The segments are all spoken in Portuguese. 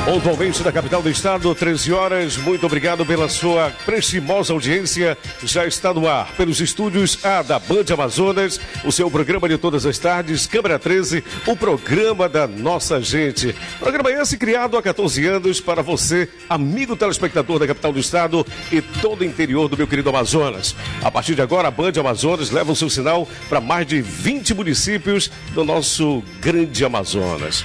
Pontualmente da capital do estado, 13 horas. Muito obrigado pela sua prestimosa audiência. Já está no ar pelos estúdios A da Band Amazonas, o seu programa de todas as tardes, Câmara 13, o programa da nossa gente. Programa esse criado há 14 anos para você, amigo telespectador da capital do estado e todo o interior do meu querido Amazonas. A partir de agora, a Band Amazonas leva o seu sinal para mais de 20 municípios do nosso grande Amazonas.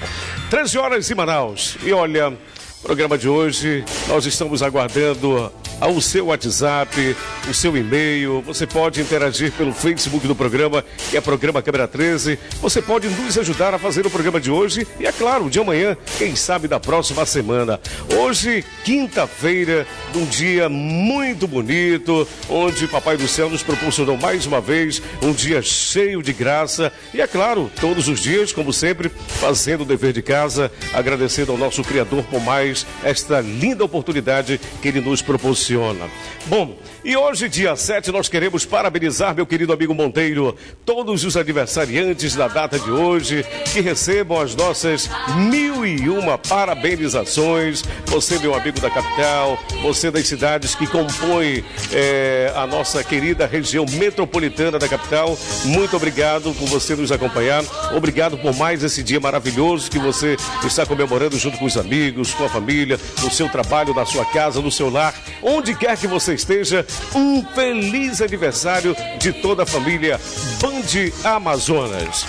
13 horas em Manaus. E olha, programa de hoje, nós estamos aguardando o seu WhatsApp, o seu e-mail. Você pode interagir pelo Facebook do programa, que é Programa Câmara 13. Você pode nos ajudar a fazer o programa de hoje e, é claro, de amanhã, quem sabe da próxima semana. Hoje, quinta-feira, um dia muito bonito, onde Papai do Céu nos proporcionou mais uma vez um dia cheio de graça. E, é claro, todos os dias, como sempre, fazendo o dever de casa, agradecendo ao nosso Criador por mais esta linda oportunidade que Ele nos proporciona. Bom, e hoje, dia 7, nós queremos parabenizar meu querido amigo Monteiro, todos os aniversariantes da data de hoje, que recebam as nossas 1001 parabenizações. Você, meu amigo da capital, você das cidades que compõem a nossa querida região metropolitana da capital, muito obrigado por você nos acompanhar. Obrigado por mais esse dia maravilhoso que você está comemorando junto com os amigos, com a família, no seu trabalho, na sua casa, no seu lar, onde quer que você esteja. Um feliz aniversário de toda a família Band Amazonas.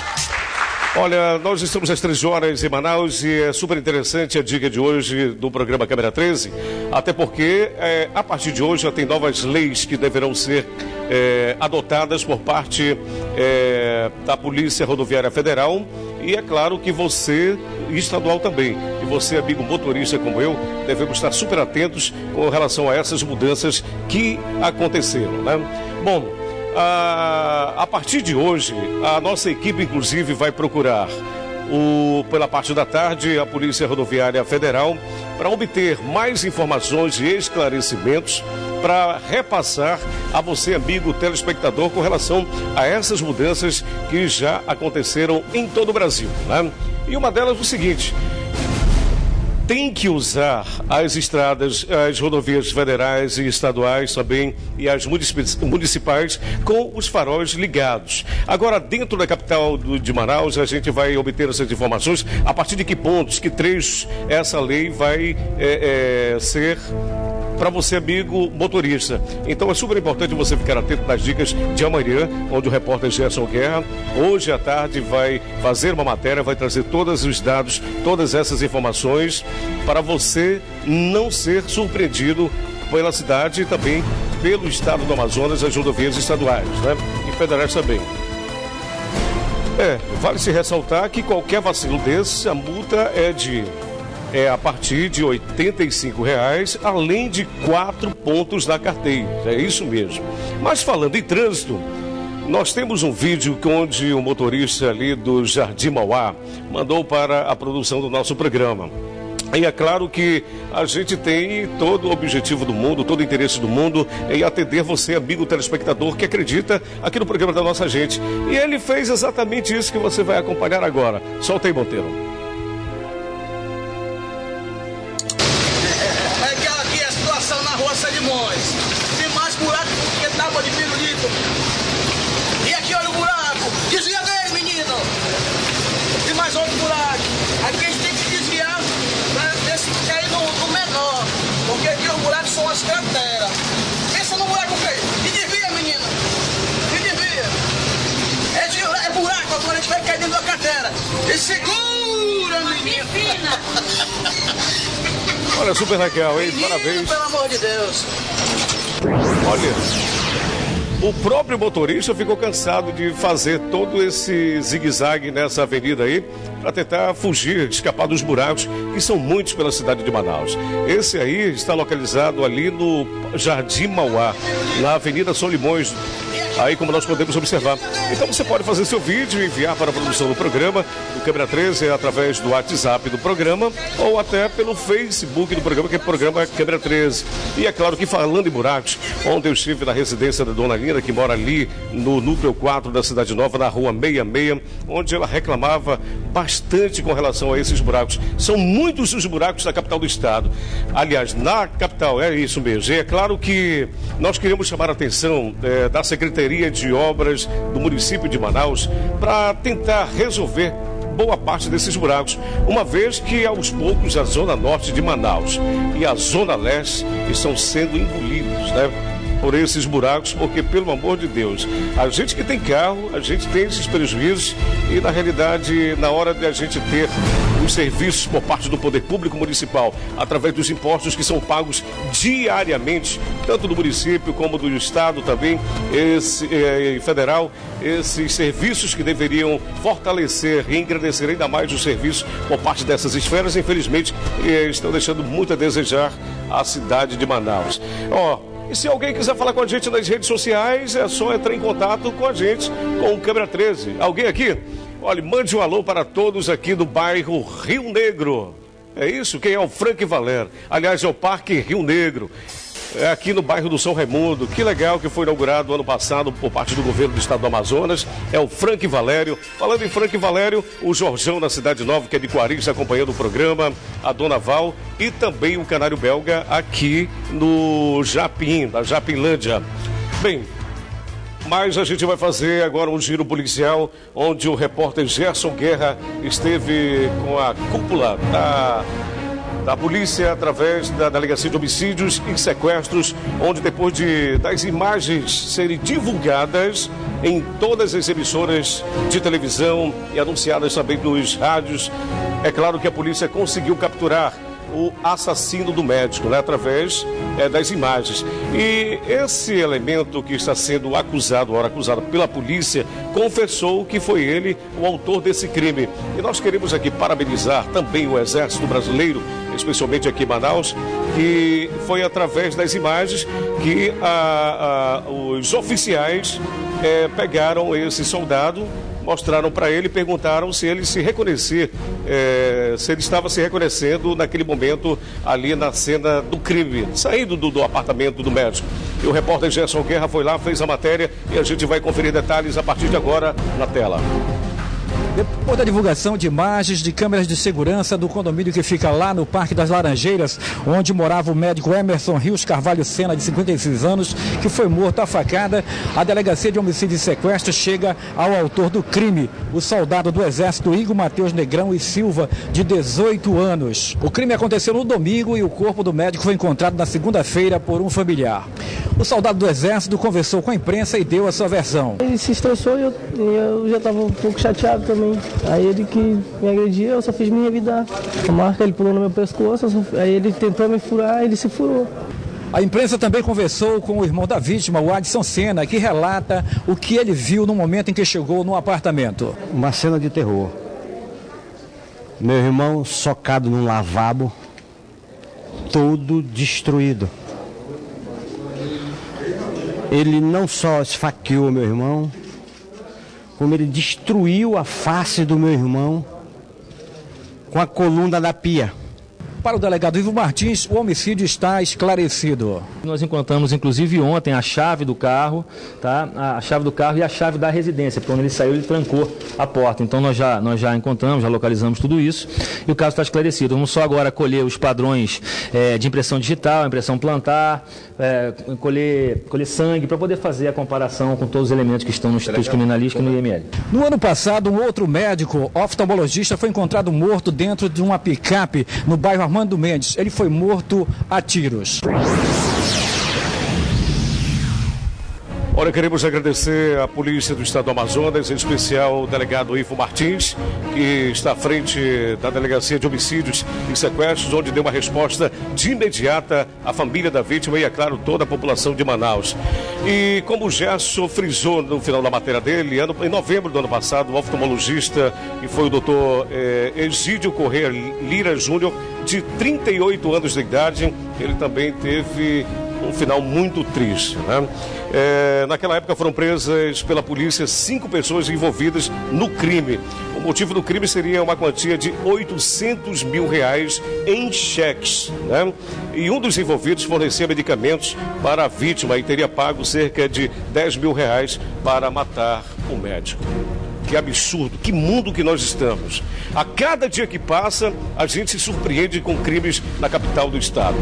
Olha, nós estamos às 13 horas em Manaus e é super interessante a dica de hoje do programa Câmara 13, até porque a partir de hoje já tem novas leis que deverão ser adotadas por parte da Polícia Rodoviária Federal e é claro que você, estadual também, e você, amigo motorista como eu, devemos estar super atentos com relação a essas mudanças que aconteceram, né? Bom, a partir de hoje, a nossa equipe, inclusive, vai procurar, pela parte da tarde, a Polícia Rodoviária Federal para obter mais informações e esclarecimentos para repassar a você, amigo telespectador, com relação a essas mudanças que já aconteceram em todo o Brasil, né? E uma delas é o seguinte: tem que usar as estradas, as rodovias federais e estaduais também e as municipais com os faróis ligados. Agora, dentro da capital de Manaus, a gente vai obter essas informações a partir de que pontos, que trechos essa lei vai ser para você, amigo motorista. Então é super importante você ficar atento nas dicas de amanhã, onde o repórter Gerson Guerra, hoje à tarde, vai fazer uma matéria, vai trazer todos os dados, todas essas informações, para você não ser surpreendido pela cidade e também pelo estado do Amazonas, as rodovias estaduais, né? E federais também. Vale se ressaltar que qualquer vacilo desse, a multa é a partir de R$ 85,00, além de 4 pontos na carteira. É isso mesmo. Mas falando em trânsito, nós temos um vídeo onde o motorista ali do Jardim Mauá mandou para a produção do nosso programa. E é claro que a gente tem todo o objetivo do mundo, todo o interesse do mundo em atender você, amigo telespectador, que acredita aqui no programa da nossa gente. E ele fez exatamente isso que você vai acompanhar agora. Solta aí, Monteiro. Tem mais buraco do que tábua de pirulito. E aqui olha o buraco. Desvia dele, menino. Tem mais outro buraco. Aqui a gente tem que desviar para ver se cair no menor. Porque aqui os buracos são as crateras. Pensa no buraco feio. E desvia, menino. E desvia. É buraco, agora a gente vai cair dentro da cratera. E segura, menino. Olha, super legal, hein? Parabéns. Pelo amor de Deus. Olha, o próprio motorista ficou cansado de fazer todo esse zigue-zague nessa avenida aí para tentar fugir, escapar dos buracos, que são muitos pela cidade de Manaus. Esse aí está localizado ali no Jardim Mauá, na Avenida Solimões. aí como nós podemos observar. Então você pode fazer seu vídeo e enviar para a produção do programa, do Câmera 13, através do WhatsApp do programa, ou até pelo Facebook do programa, que é o programa Câmera 13. E é claro que falando em buracos, ontem eu estive na residência da Dona Nina, que mora ali no núcleo 4 da Cidade Nova, na rua 66, onde ela reclamava bastante com relação a esses buracos. São muitos os buracos da capital do estado. Aliás, na capital, é isso mesmo. E é claro que nós queremos chamar a atenção da Secretaria de Obras do município de Manaus para tentar resolver boa parte desses buracos, uma vez que aos poucos a zona norte de Manaus e a zona leste estão sendo engolidos, né, por esses buracos, porque, pelo amor de Deus, a gente que tem carro, a gente tem esses prejuízos e, na realidade, na hora de a gente ter os serviços por parte do poder público municipal, através dos impostos que são pagos diariamente, tanto do município como do estado também, federal, esses serviços que deveriam fortalecer e engrandecer ainda mais os serviços por parte dessas esferas, infelizmente, estão deixando muito a desejar a cidade de Manaus. E se alguém quiser falar com a gente nas redes sociais, é só entrar em contato com a gente, com o Câmera 13. Alguém aqui? Olha, mande um alô para todos aqui do bairro Rio Negro. É isso? Quem é o Frank Valério? Aliás, é o Parque Rio Negro. É aqui no bairro do São Raimundo. Que legal que foi inaugurado ano passado por parte do governo do estado do Amazonas. É o Frank Valério. Falando em Frank Valério, o Jorjão na Cidade Nova, que é de Coari, acompanhando o programa, a Dona Val e também o Canário Belga aqui no Japim, na Japinlândia. Bem, mas a gente vai fazer agora um giro policial, onde o repórter Gerson Guerra esteve com a cúpula da polícia através da Delegacia de Homicídios e Sequestros, onde depois das imagens serem divulgadas em todas as emissoras de televisão e anunciadas também nos rádios, é claro que a polícia conseguiu capturar o assassino do médico, né, através das imagens. E esse elemento que está sendo acusado pela polícia, confessou que foi ele o autor desse crime. E nós queremos aqui parabenizar também o Exército Brasileiro, especialmente aqui em Manaus, que foi através das imagens que os oficiais pegaram esse soldado, mostraram para ele, perguntaram se ele se reconhecer, se ele estava se reconhecendo naquele momento ali na cena do crime, saindo do apartamento do médico. E o repórter Gerson Guerra foi lá, fez a matéria e a gente vai conferir detalhes a partir de agora na tela. Depois da divulgação de imagens de câmeras de segurança do condomínio que fica lá no Parque das Laranjeiras, onde morava o médico Emerson Rios Carvalho Sena, de 56 anos, que foi morto à facada, a Delegacia de Homicídio e Sequestro chega ao autor do crime, o soldado do Exército Igor Matheus Negrão e Silva, de 18 anos. O crime aconteceu no domingo e o corpo do médico foi encontrado na segunda-feira por um familiar. O soldado do Exército conversou com a imprensa e deu a sua versão. Ele se estressou e eu já estava um pouco chateado também. Aí ele que me agrediu, eu só fiz me revidar. A marca, ele pulou no meu pescoço, aí ele tentou me furar, ele se furou. A imprensa também conversou com o irmão da vítima, o Adson Sena, que relata o que ele viu no momento em que chegou no apartamento. Uma cena de terror. Meu irmão socado num lavabo, todo destruído. Ele não só esfaqueou meu irmão, como ele destruiu a face do meu irmão com a coluna da pia. Para o delegado Ivo Martins, o homicídio está esclarecido. Nós encontramos, inclusive, ontem a chave do carro, tá? A chave do carro e a chave da residência, porque quando ele saiu, ele trancou a porta. Então nós já encontramos, já localizamos tudo isso e o caso está esclarecido. Vamos só agora colher os padrões de impressão digital, impressão plantar, colher sangue, para poder fazer a comparação com todos os elementos que estão no Instituto Criminalístico e no IML. No ano passado, um outro médico oftalmologista foi encontrado morto dentro de uma picape no bairro Armando Mendes. Ele foi morto a tiros. Olha, queremos agradecer à Polícia do Estado do Amazonas, em especial o delegado Ivo Martins, que está à frente da Delegacia de Homicídios e Sequestros, onde deu uma resposta de imediata à família da vítima e, é claro, toda a população de Manaus. E como o Gerson frisou no final da matéria dele, em novembro do ano passado, o oftalmologista, que foi o doutor Egídio Corrêa Lira Júnior, de 38 anos de idade, ele também teve um final muito triste, né? Naquela época foram presas pela polícia 5 pessoas envolvidas no crime. O motivo do crime seria uma quantia de R$800 mil em cheques, né? E um dos envolvidos fornecia medicamentos para a vítima e teria pago cerca de R$10 mil para matar o médico. Que absurdo, que mundo que nós estamos. A cada dia que passa, a gente se surpreende com crimes na capital do estado.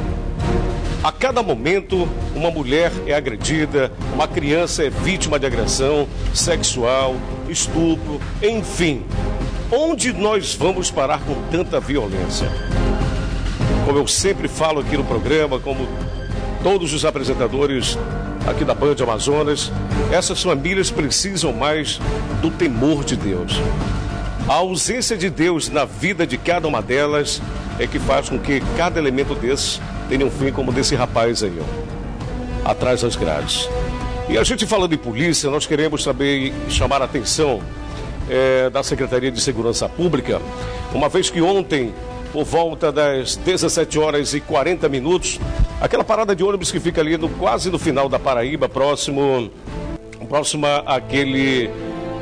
A cada momento, uma mulher é agredida, uma criança é vítima de agressão sexual, estupro, enfim. Onde nós vamos parar com tanta violência? Como eu sempre falo aqui no programa, como todos os apresentadores aqui da Band Amazonas, essas famílias precisam mais do temor de Deus. A ausência de Deus na vida de cada uma delas é que faz com que cada elemento desse tenha um fim como desse rapaz aí, ó, atrás das grades. E a gente falando em polícia, nós queremos também chamar a atenção da Secretaria de Segurança Pública, uma vez que ontem, por volta das 17h40, aquela parada de ônibus que fica ali quase no final da Paraíba, próxima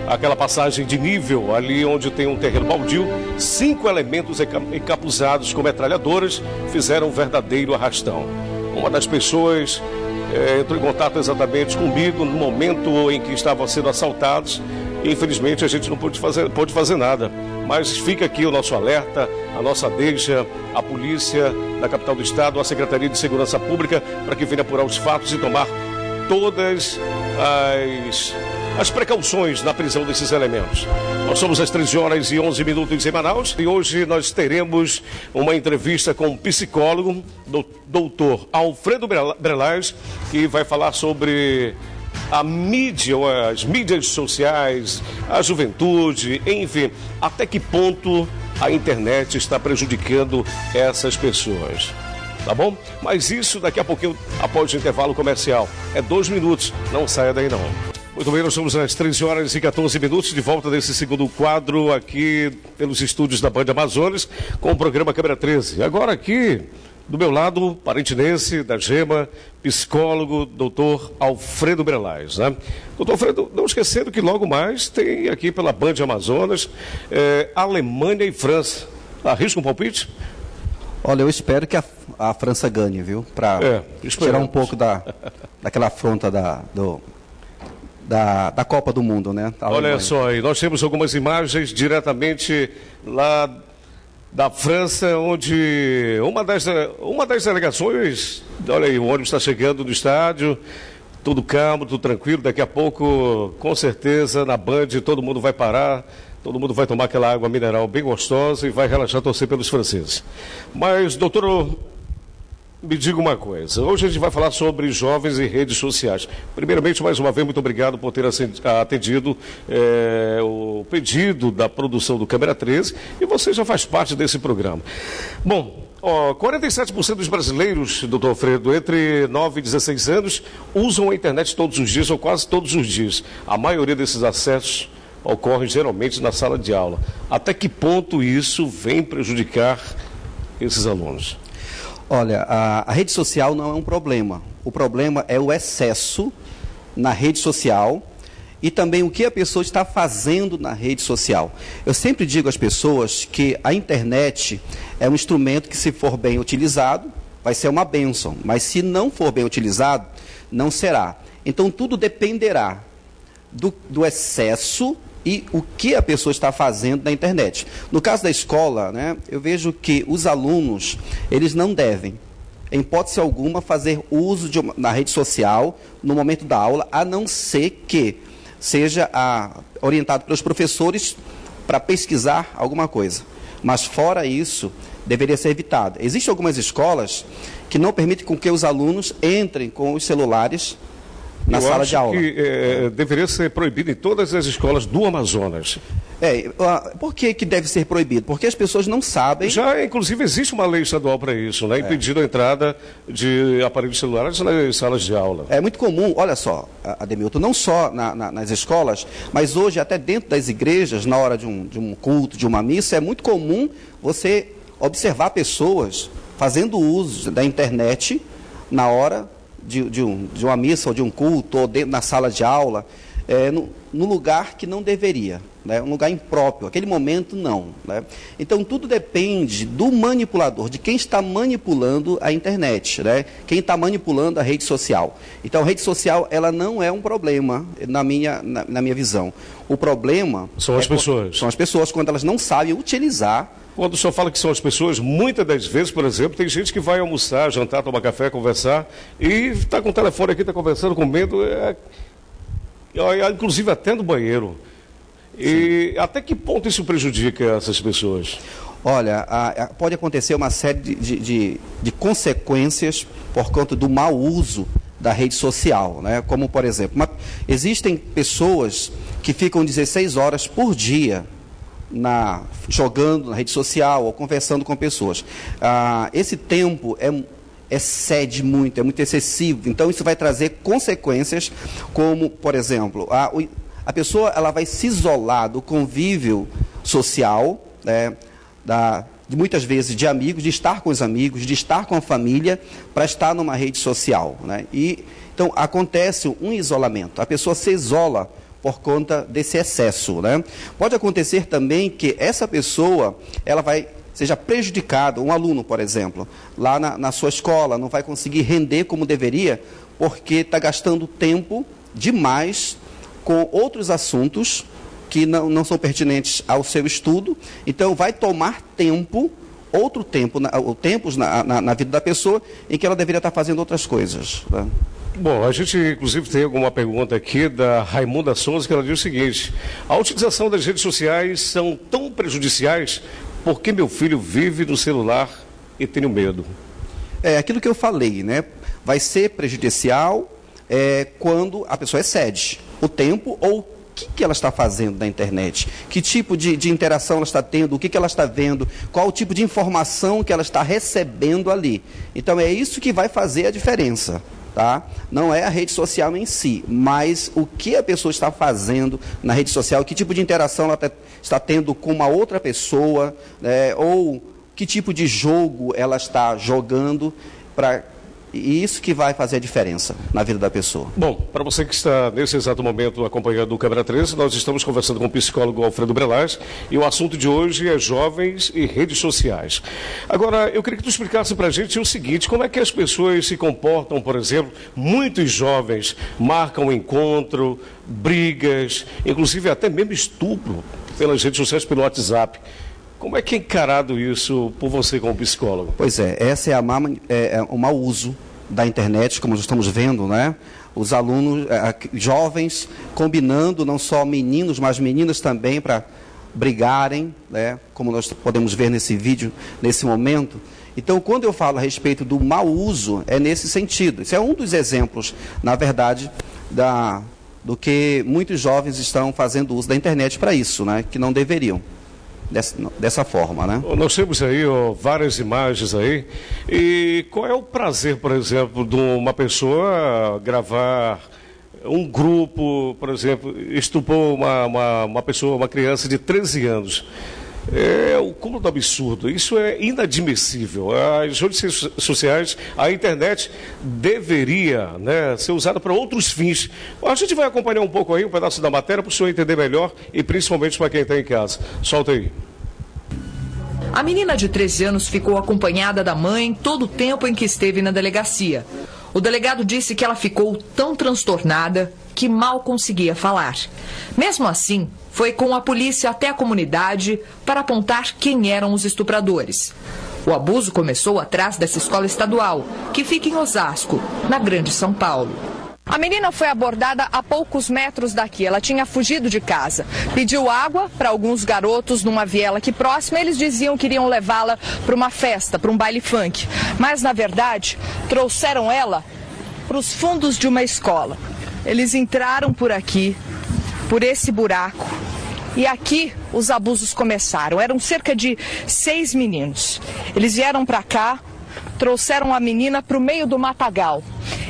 àquela passagem de nível, ali onde tem um terreno baldio, 5 elementos encapuzados com metralhadoras fizeram um verdadeiro arrastão. Uma das pessoas entrou em contato exatamente comigo no momento em que estavam sendo assaltados. Infelizmente a gente não pôde fazer nada, mas fica aqui o nosso alerta, a nossa deixa, a polícia da capital do estado, a Secretaria de Segurança Pública, para que venha apurar os fatos e tomar todas as precauções na prisão desses elementos. Nós somos às 13h11 em Manaus e hoje nós teremos uma entrevista com um psicólogo, doutor Alfredo Brelais, que vai falar sobre a mídia, as mídias sociais, a juventude, enfim, até que ponto a internet está prejudicando essas pessoas. Tá bom? Mas isso daqui a pouquinho, após o intervalo comercial. É 2 minutos, não saia daí não. Muito bem, nós estamos às 13h14, de volta desse segundo quadro aqui pelos estúdios da Band Amazonas, com o programa Câmera 13. Agora aqui, do meu lado, parentinense da Gema, psicólogo, doutor Alfredo Brelais, né? Doutor Alfredo, não esquecendo que logo mais tem aqui pela Band Amazonas, Alemanha e França. Arrisca um palpite? Olha, eu espero que a França ganhe, viu? Para tirar um pouco daquela afronta da Copa do Mundo, né? Olha só aí, nós temos algumas imagens diretamente lá da França, onde uma das delegações, olha aí, o ônibus está chegando no estádio, tudo calmo, tudo tranquilo, daqui a pouco, com certeza, na Band, todo mundo vai parar, todo mundo vai tomar aquela água mineral bem gostosa e vai relaxar, torcer pelos franceses. Mas, doutor, me diga uma coisa, hoje a gente vai falar sobre jovens e redes sociais. Primeiramente, mais uma vez, muito obrigado por ter atendido o pedido da produção do Câmera 13 e você já faz parte desse programa. Bom, 47% dos brasileiros, doutor Alfredo, entre 9 e 16 anos, usam a internet todos os dias ou quase todos os dias. A maioria desses acessos ocorre geralmente na sala de aula. Até que ponto isso vem prejudicar esses alunos? Olha, a rede social não é um problema. O problema é o excesso na rede social e também o que a pessoa está fazendo na rede social. Eu sempre digo às pessoas que a internet é um instrumento que, se for bem utilizado, vai ser uma bênção, mas se não for bem utilizado, não será. Então, tudo dependerá do excesso e o que a pessoa está fazendo na internet. No caso da escola, né, eu vejo que os alunos, eles não devem, em hipótese alguma, fazer uso na rede social no momento da aula, a não ser que seja orientado pelos professores para pesquisar alguma coisa. Mas fora isso, deveria ser evitado. Existem algumas escolas que não permitem com que os alunos entrem com os celulares na sala de aula. Eu acho que deveria ser proibido em todas as escolas do Amazonas. Por que deve ser proibido? Porque as pessoas não sabem... Já, inclusive, existe uma lei estadual para isso, né? Impedindo a entrada de aparelhos celulares nas salas de aula. É muito comum, olha só, Ademilton, não só nas escolas, mas hoje até dentro das igrejas, na hora de um culto, de uma missa, é muito comum você observar pessoas fazendo uso da internet na hora de uma missa ou de um culto, ou dentro na sala de aula, no lugar que não deveria, né? Um lugar impróprio, aquele momento não, né? Então tudo depende do manipulador, de quem está manipulando a internet, né? Quem está manipulando a rede social. Então a rede social, ela não é um problema na minha visão. O problema são as pessoas. São as pessoas quando elas não sabem utilizar. Quando o senhor fala que são as pessoas, muitas das vezes, por exemplo, tem gente que vai almoçar, jantar, tomar café, conversar, e está com o telefone aqui, está conversando, comendo, inclusive até no banheiro. E até que ponto isso prejudica essas pessoas? Olha, pode acontecer uma série de consequências por conta do mau uso da rede social, né? Como, por exemplo, existem pessoas que ficam 16 horas por dia jogando na rede social ou conversando com pessoas. Esse tempo excede muito, é muito excessivo. Então isso vai trazer consequências como, por exemplo, a pessoa ela vai se isolar do convívio social, né, de muitas vezes de amigos, de estar com os amigos, de estar com a família, para estar numa rede social, né? Então acontece um isolamento, a pessoa se isola por conta desse excesso, né? Pode acontecer também que essa pessoa ela seja prejudicada, um aluno, por exemplo, lá na sua escola, não vai conseguir render como deveria, porque está gastando tempo demais com outros assuntos que não são pertinentes ao seu estudo. Então vai tomar tempos na vida da pessoa em que ela deveria estar fazendo outras coisas, né? Bom, a gente inclusive tem alguma pergunta aqui da Raimunda Souza, que ela diz o seguinte: a utilização das redes sociais são tão prejudiciais porque meu filho vive no celular e tenho medo. É aquilo que eu falei, né? Vai ser prejudicial quando a pessoa excede o tempo ou o que ela está fazendo na internet, que tipo de interação ela está tendo, o que ela está vendo, qual o tipo de informação que ela está recebendo ali. Então é isso que vai fazer a diferença. Tá? Não é a rede social em si, mas o que a pessoa está fazendo na rede social, que tipo de interação ela está tendo com uma outra pessoa, né? Ou que tipo de jogo ela está jogando, e isso que vai fazer a diferença na vida da pessoa. Bom, para você que está nesse exato momento acompanhando o Câmara 13, nós estamos conversando com o psicólogo Alfredo Brelaz e o assunto de hoje é jovens e redes sociais. Agora, eu queria que tu explicasse para a gente o seguinte: como é que as pessoas se comportam, por exemplo, muitos jovens marcam encontro, brigas, inclusive até mesmo estupro pelas redes sociais, pelo WhatsApp. Como é que é encarado isso por você como psicólogo? Pois essa é o mau uso da internet, como nós estamos vendo, né? Os alunos, jovens, combinando, não só meninos, mas meninas também, para brigarem, né? Como nós podemos ver nesse vídeo, nesse momento. Então, quando eu falo a respeito do mau uso, é nesse sentido. Isso é um dos exemplos, na verdade, do que muitos jovens estão fazendo uso da internet para isso, né? Que não deveriam. Dessa forma, né? Nós temos aí várias imagens aí. E qual é o prazer, por exemplo, de uma pessoa gravar um grupo, por exemplo, estuprou uma pessoa, uma criança de 13 anos? É o cúmulo do absurdo. Isso é inadmissível. As redes sociais, a internet deveria, né, ser usada para outros fins. A gente vai acompanhar um pouco aí, um pedaço da matéria, para o senhor entender melhor e principalmente para quem está em casa. Solta aí. A menina de 13 anos ficou acompanhada da mãe todo o tempo em que esteve na delegacia. O delegado disse que ela ficou tão transtornada que mal conseguia falar. Mesmo assim, foi com a polícia até a comunidade para apontar quem eram os estupradores. O abuso começou atrás dessa escola estadual, que fica em Osasco, na Grande São Paulo. A menina foi abordada a poucos metros daqui. Ela tinha fugido de casa. Pediu água para alguns garotos numa viela aqui próxima. Eles diziam que iriam levá-la para uma festa, para um baile funk. Mas, na verdade, trouxeram ela para os fundos de uma escola. Eles entraram por aqui, por esse buraco. E aqui os abusos começaram. Eram cerca de 6 meninos. Eles vieram para cá, trouxeram a menina para o meio do matagal.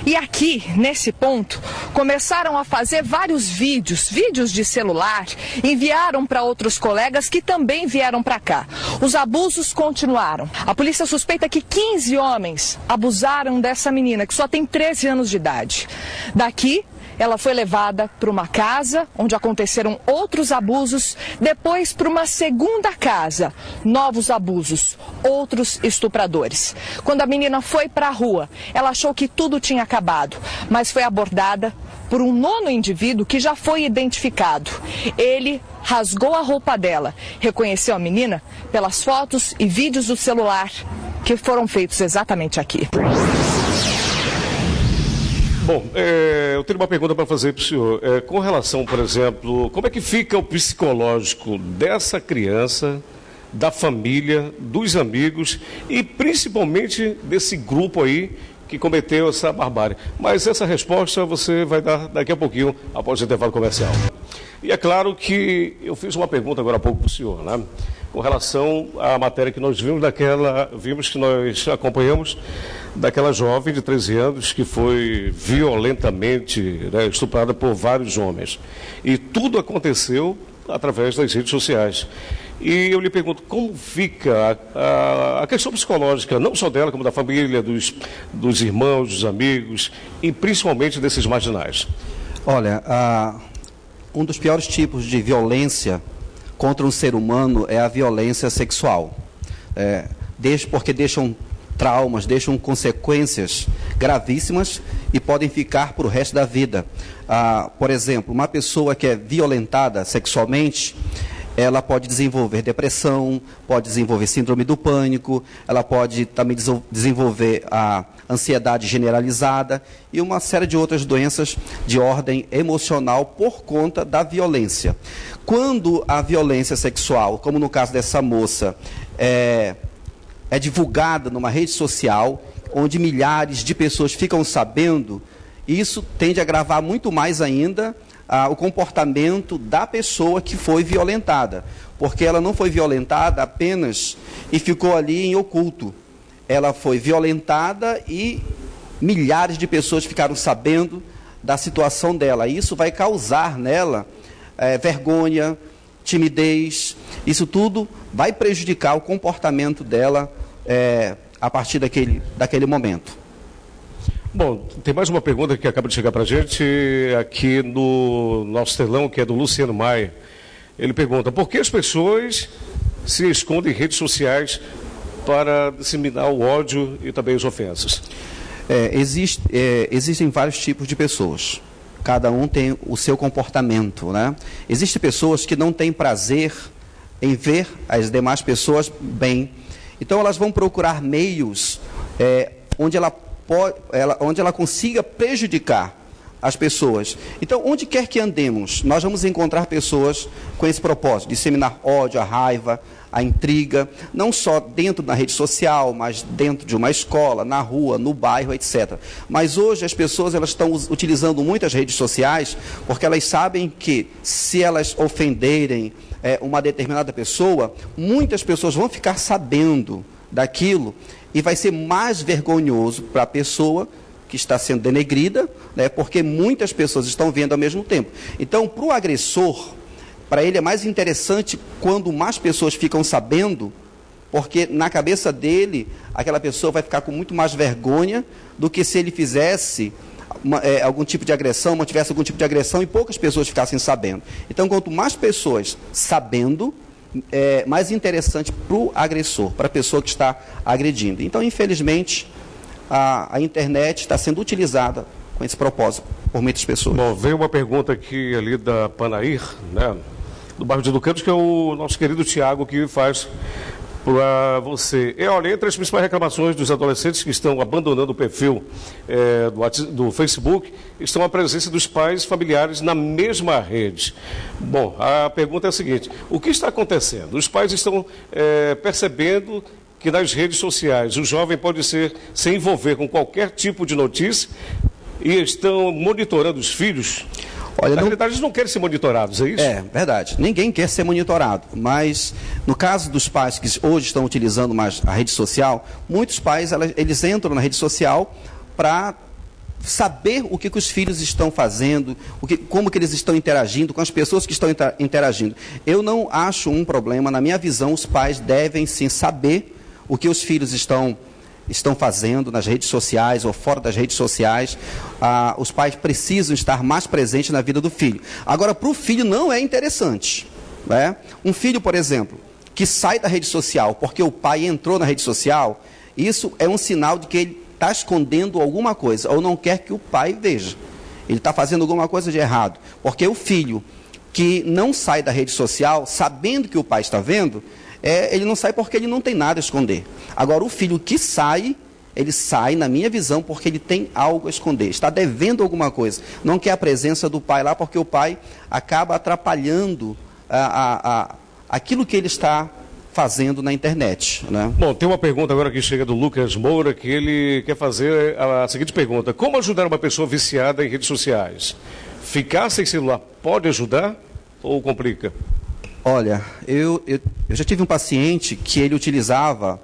E aqui, nesse ponto, começaram a fazer vários vídeos de celular, enviaram para outros colegas que também vieram para cá. Os abusos continuaram. A polícia suspeita que 15 homens abusaram dessa menina, que só tem 13 anos de idade. Daqui, ela foi levada para uma casa onde aconteceram outros abusos, depois para uma segunda casa, novos abusos, outros estupradores. Quando a menina foi para a rua, ela achou que tudo tinha acabado, mas foi abordada por um nono indivíduo que já foi identificado. Ele rasgou a roupa dela, reconheceu a menina pelas fotos e vídeos do celular que foram feitos exatamente aqui. Bom, eu tenho uma pergunta para fazer para o senhor. Com relação, por exemplo, como é que fica o psicológico dessa criança, da família, dos amigos e principalmente desse grupo aí que cometeu essa barbárie? Mas essa resposta você vai dar daqui a pouquinho, após o intervalo comercial. E é claro que eu fiz uma pergunta agora há pouco para o senhor, né? Com relação à matéria que nós vimos que nós acompanhamos, daquela jovem de 13 anos que foi violentamente, né, estuprada por vários homens. E tudo aconteceu através das redes sociais. E eu lhe pergunto, como fica a questão psicológica, não só dela, como da família, dos irmãos, dos amigos e principalmente desses marginais? Olha, um dos piores tipos de violência contra um ser humano é a violência sexual. Porque deixam traumas, deixam consequências gravíssimas e podem ficar para o resto da vida. Por exemplo, uma pessoa que é violentada sexualmente, ela pode desenvolver depressão, pode desenvolver síndrome do pânico, ela pode também desenvolver a ansiedade generalizada e uma série de outras doenças de ordem emocional por conta da violência. Quando a violência sexual, como no caso dessa moça, é divulgada numa rede social, onde milhares de pessoas ficam sabendo, isso tende a agravar muito mais ainda o comportamento da pessoa que foi violentada, porque ela não foi violentada apenas e ficou ali em oculto. Ela foi violentada e milhares de pessoas ficaram sabendo da situação dela. Isso vai causar nela vergonha, timidez, isso tudo vai prejudicar o comportamento dela a partir daquele momento. Bom, tem mais uma pergunta que acaba de chegar para a gente aqui no nosso telão, que é do Luciano Maia. Ele pergunta, por que as pessoas se escondem em redes sociais para disseminar o ódio e também as ofensas? Existem vários tipos de pessoas. Cada um tem o seu comportamento, né? Existem pessoas que não têm prazer em ver as demais pessoas bem. Então elas vão procurar meios onde ela consiga prejudicar as pessoas. Então, onde quer que andemos, nós vamos encontrar pessoas com esse propósito, disseminar ódio, a raiva, a intriga, não só dentro da rede social, mas dentro de uma escola, na rua, no bairro, etc. Mas hoje as pessoas elas estão utilizando muito as redes sociais porque elas sabem que se elas ofenderem uma determinada pessoa, muitas pessoas vão ficar sabendo daquilo e vai ser mais vergonhoso para a pessoa que está sendo denegrida, né, porque muitas pessoas estão vendo ao mesmo tempo. Então, para o agressor, para ele é mais interessante quando mais pessoas ficam sabendo, porque na cabeça dele, aquela pessoa vai ficar com muito mais vergonha do que se ele fizesse algum tipo de agressão, mantivesse algum tipo de agressão e poucas pessoas ficassem sabendo. Então, quanto mais pessoas sabendo, é mais interessante para o agressor, para a pessoa que está agredindo. Então, infelizmente, a internet está sendo utilizada com esse propósito por muitas pessoas. Bom, veio uma pergunta aqui ali da Panair, né, do bairro de Educandos, que é o nosso querido Tiago que faz para você. Olha, entre as principais reclamações dos adolescentes que estão abandonando o perfil do Facebook, estão a presença dos pais familiares na mesma rede. Bom, a pergunta é a seguinte, o que está acontecendo? Os pais estão percebendo que nas redes sociais o jovem pode se envolver com qualquer tipo de notícia e estão monitorando os filhos? Olha, na realidade, eles não querem ser monitorados, é isso? É, verdade. Ninguém quer ser monitorado. Mas, no caso dos pais que hoje estão utilizando mais a rede social, muitos pais, eles entram na rede social para saber o que os filhos estão fazendo, como que eles estão interagindo com as pessoas que estão interagindo. Eu não acho um problema, na minha visão, os pais devem sim saber o que os filhos estão fazendo nas redes sociais ou fora das redes sociais. Os pais precisam estar mais presentes na vida do filho. Agora, para o filho não é interessante, né? Um filho, por exemplo, que sai da rede social porque o pai entrou na rede social, isso é um sinal de que ele está escondendo alguma coisa, ou não quer que o pai veja. Ele está fazendo alguma coisa de errado. Porque o filho que não sai da rede social, sabendo que o pai está vendo, ele não sai porque ele não tem nada a esconder. Agora, o filho que sai, ele sai, na minha visão, porque ele tem algo a esconder. Está devendo alguma coisa. Não quer a presença do pai lá, porque o pai acaba atrapalhando aquilo que ele está fazendo na internet, né? Bom, tem uma pergunta agora que chega do Lucas Moura, que ele quer fazer a seguinte pergunta: como ajudar uma pessoa viciada em redes sociais? Ficar sem celular pode ajudar ou complica? Olha, eu já tive um paciente que ele utilizava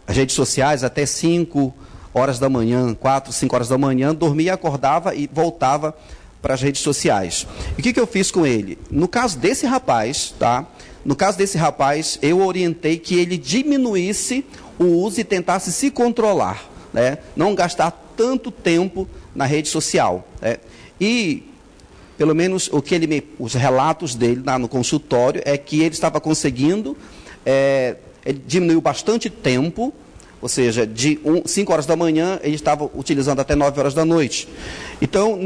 as redes sociais até 5 horas da manhã, 4, 5 horas da manhã, dormia, acordava e voltava para as redes sociais. E o que eu fiz com ele? No caso desse rapaz, tá? No caso desse rapaz, eu orientei que ele diminuísse o uso e tentasse se controlar, né? Não gastar tanto tempo na rede social, né? E, pelo menos, os relatos dele lá no consultório é que ele estava conseguindo, ele diminuiu bastante tempo, ou seja, de 5 horas da manhã, ele estava utilizando até 9 horas da noite. Então,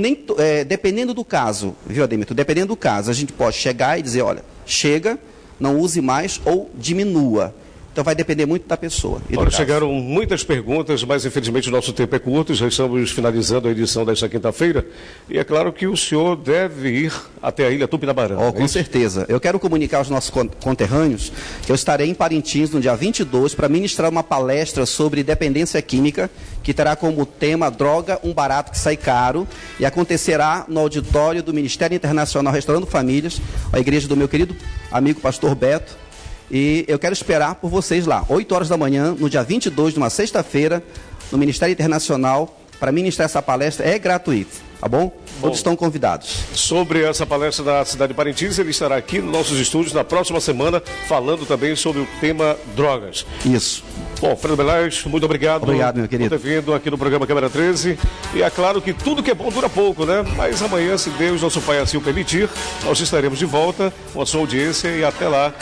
dependendo do caso, viu, Ademir? Dependendo do caso, a gente pode chegar e dizer, olha, chega, não use mais ou diminua. Então vai depender muito da pessoa. Olha, chegaram muitas perguntas, mas infelizmente o nosso tempo é curto, já estamos finalizando a edição desta quinta-feira. E é claro que o senhor deve ir até a Ilha Tupinabarã. Com certeza. Eu quero comunicar aos nossos conterrâneos que eu estarei em Parintins no dia 22 para ministrar uma palestra sobre dependência química, que terá como tema Droga, um barato que sai caro, e acontecerá no auditório do Ministério Internacional Restaurando Famílias, a igreja do meu querido amigo pastor Beto. E eu quero esperar por vocês lá, 8 horas da manhã, no dia 22, numa sexta-feira, no Ministério Internacional, para ministrar essa palestra. É gratuito, tá bom? Todos estão convidados. Sobre essa palestra da cidade de Parintins, ele estará aqui nos nossos estúdios na próxima semana, falando também sobre o tema drogas. Isso. Bom, Fredo Belais, muito obrigado. Obrigado, meu querido. Por ter vindo aqui no programa Câmara 13. E é claro que tudo que é bom dura pouco, né? Mas amanhã, se Deus, nosso Pai, assim o permitir, nós estaremos de volta com a sua audiência e até lá,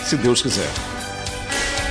se Deus quiser.